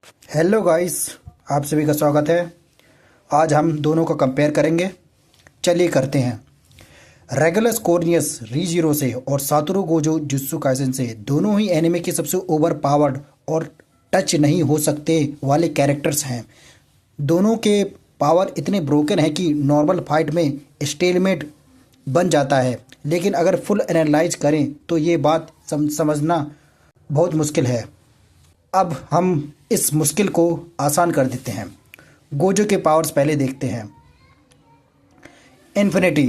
Hello guys, आप सभी का स्वागत है। आज हम दोनों को कंपेयर करेंगे। चलिए करते हैं। रेगुलस कोर्नियस रीजीरो से और सातोरू गोजो जुत्सु काइसेन से दोनों ही एनिमे के सबसे ओवर पावर्ड और टच नहीं हो सकते वाले कैरेक्टर्स हैं। दोनों के पावर इतने ब्रोकन है कि नॉर्मल फाइट में स्टेलमेट बन जाता है, लेकिन अगर फुल एनालाइज करें तो ये बात समझना बहुत मुश्किल है। अब हम इस मुश्किल को आसान कर देते हैं। गोजो के पावर्स पहले देखते हैं। इन्फिनिटी,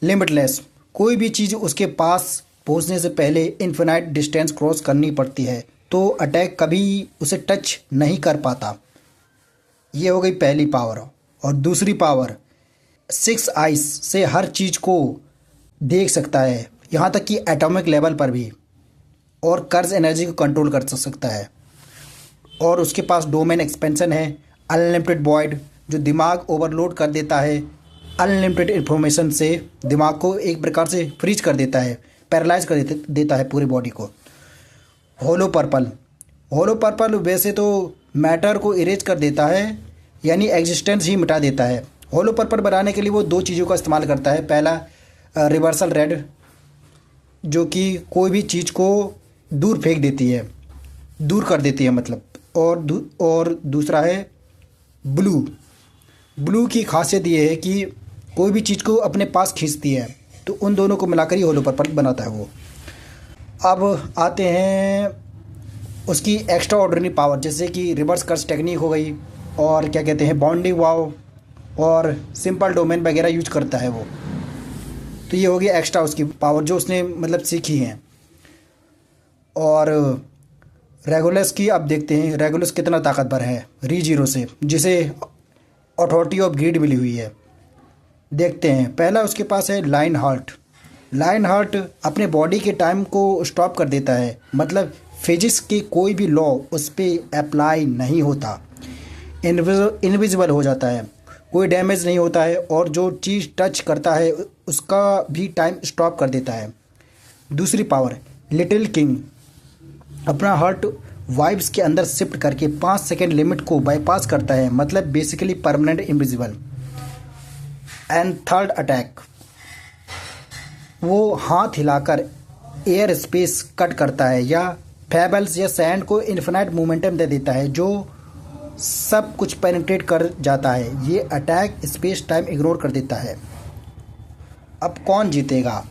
लिमिटलेस, कोई भी चीज़ उसके पास पहुंचने से पहले इन्फिनाइट डिस्टेंस क्रॉस करनी पड़ती है, तो अटैक कभी उसे टच नहीं कर पाता। ये हो गई पहली पावर। और दूसरी पावर, 6 आइस से हर चीज़ को देख सकता है, यहाँ तक कि एटॉमिक लेवल पर भी, और कर्ज एनर्जी को कंट्रोल कर सकता है। और उसके पास डोमेन एक्सपेंशन है, अनलिमिटेड वॉइड, जो दिमाग ओवरलोड कर देता है। अनलिमिटेड इन्फॉर्मेशन से दिमाग को एक प्रकार से फ्रीज कर देता है, पैरालाइज कर देता है पूरी बॉडी को। होलो पर्पल, होलो पर्पल वैसे तो मैटर को इरेज कर देता है, यानी एग्जिस्टेंस ही मिटा देता है। होलो पर्पल बनाने के लिए वो दो चीज़ों का इस्तेमाल करता है। पहला रिवर्सल रेड, जो कि कोई भी चीज़ को दूर फेंक देती है, दूर कर देती है मतलब। और दूसरा है ब्लू। ब्लू की खासियत ये है कि कोई भी चीज़ को अपने पास खींचती है, तो उन दोनों को मिलाकर ही होलो पर्पल बनाता है वो। अब आते हैं उसकी एक्स्ट्रा ऑर्डिनरी पावर, जैसे कि रिवर्स कर्स टेक्निक हो गई, और क्या कहते हैं बॉन्डिंग वाव, और सिंपल डोमेन वगैरह यूज करता है वो। तो ये होगी एक्स्ट्रा उसकी पावर जो उसने मतलब सीखी है। और रेगुलस की अब देखते हैं रेगुलस कितना ताकतवर है रीजीरो से, जिसे अथॉरिटी ऑफ ग्रीड मिली हुई है। देखते हैं। पहला उसके पास है लाइन हार्ट। लाइन हार्ट अपने बॉडी के टाइम को स्टॉप कर देता है, मतलब फिजिक्स के कोई भी लॉ उस पर अप्लाई नहीं होता। इनविजिबल हो जाता है, कोई डैमेज नहीं होता है, और जो चीज़ टच करता है उसका भी टाइम स्टॉप कर देता है। दूसरी पावर, लिटिल किंग, अपना हार्ट वाइब्स के अंदर शिफ्ट करके 5 सेकेंड लिमिट को बाईपास करता है, मतलब basically permanent invisible. And third attack, वो हाथ हिलाकर एयर स्पेस कट करता है, या फेबल्स या सैंड को इन्फिनाइट मोमेंटम दे देता है, जो सब कुछ पेनिट्रेट कर जाता है। ये अटैक स्पेस टाइम इग्नोर कर देता है। अब कौन जीतेगा,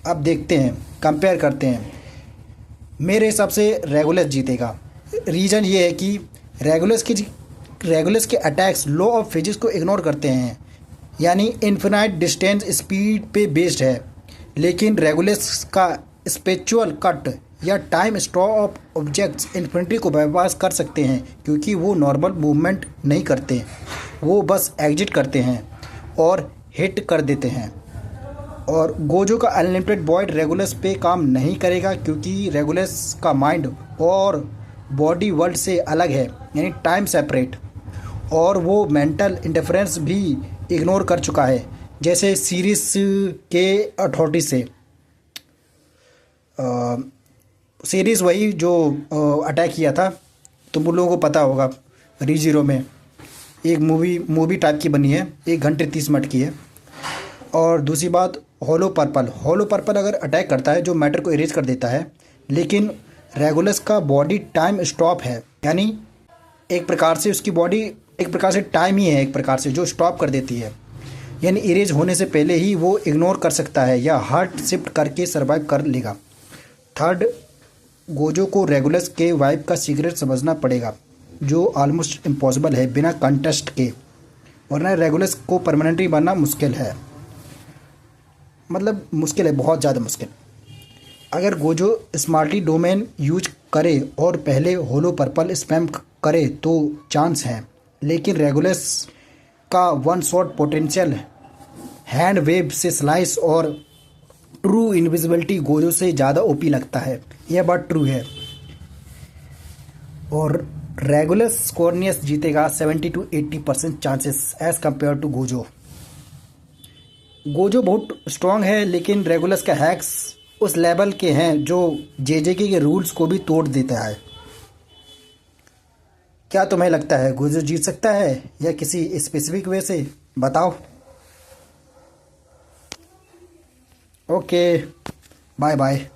अब देखते हैं, कंपेयर करते हैं। मेरे हिसाब से रेगुलस जीतेगा। रीज़न ये है कि रेगुलस के अटैक्स लॉ ऑफ फिजिक्स को इग्नोर करते हैं, यानी इन्फिनाइट डिस्टेंस स्पीड पे बेस्ड है। लेकिन रेगुलस का स्पेचुअल कट या time stop of objects infinity को बाईपास कर सकते हैं, क्योंकि वो नॉर्मल मूवमेंट नहीं करते, वो बस एग्जिट करते हैं और हिट कर देते हैं। और गोजो का अनलिमिटेड वॉइड रेगुलस पे काम नहीं करेगा, क्योंकि रेगुलस का माइंड और बॉडी वर्ल्ड से अलग है, यानी टाइम सेपरेट, और वो मेंटल इंटरफेरेंस भी इग्नोर कर चुका है, जैसे सीरीज के अथॉरिटी से। सीरीज़ वही जो अटैक किया था, तो वो लोगों को पता होगा। रीजीरो में एक मूवी टाइप की बनी है, 1 घंटे 30 मिनट की है। और दूसरी बात, होलो पर्पल अगर अटैक करता है जो मैटर को इरेज कर देता है, लेकिन रेगुलस का बॉडी टाइम स्टॉप है, यानी एक प्रकार से उसकी बॉडी एक प्रकार से टाइम ही है, एक प्रकार से जो स्टॉप कर देती है, यानी इरेज होने से पहले ही वो इग्नोर कर सकता है या हार्ट शिफ्ट करके सर्वाइव कर लेगा। थर्ड, गोजो को रेगुलस के वाइब का सीक्रेट समझना पड़ेगा, जो ऑलमोस्ट इम्पॉसिबल है बिना कंटेस्ट के, वरना रेगुलस को परमानेंटली बनना मुश्किल है। मतलब मुश्किल है, बहुत ज़्यादा मुश्किल। अगर गोजो स्मार्टली डोमेन यूज करे और पहले होलो पर्पल स्पैम करे तो चांस है, लेकिन रेगुलस का one shot potential hand wave से स्लाइस और ट्रू इनविजिबिलिटी गोजो से ज़्यादा ओपी लगता है, यह बात ट्रू है। और रेगुलस कॉर्नियस जीतेगा 70 to 80% chances as compare to Gojo. Gojo बहुत स्ट्रांग है, लेकिन रेगुलस का हैक्स उस लेवल के हैं जो जेजेके के रूल्स को भी तोड़ देता है। क्या तुम्हें लगता है गुजर जीत सकता है या किसी स्पेसिफिक वे से? बताओ। Okay, bye bye.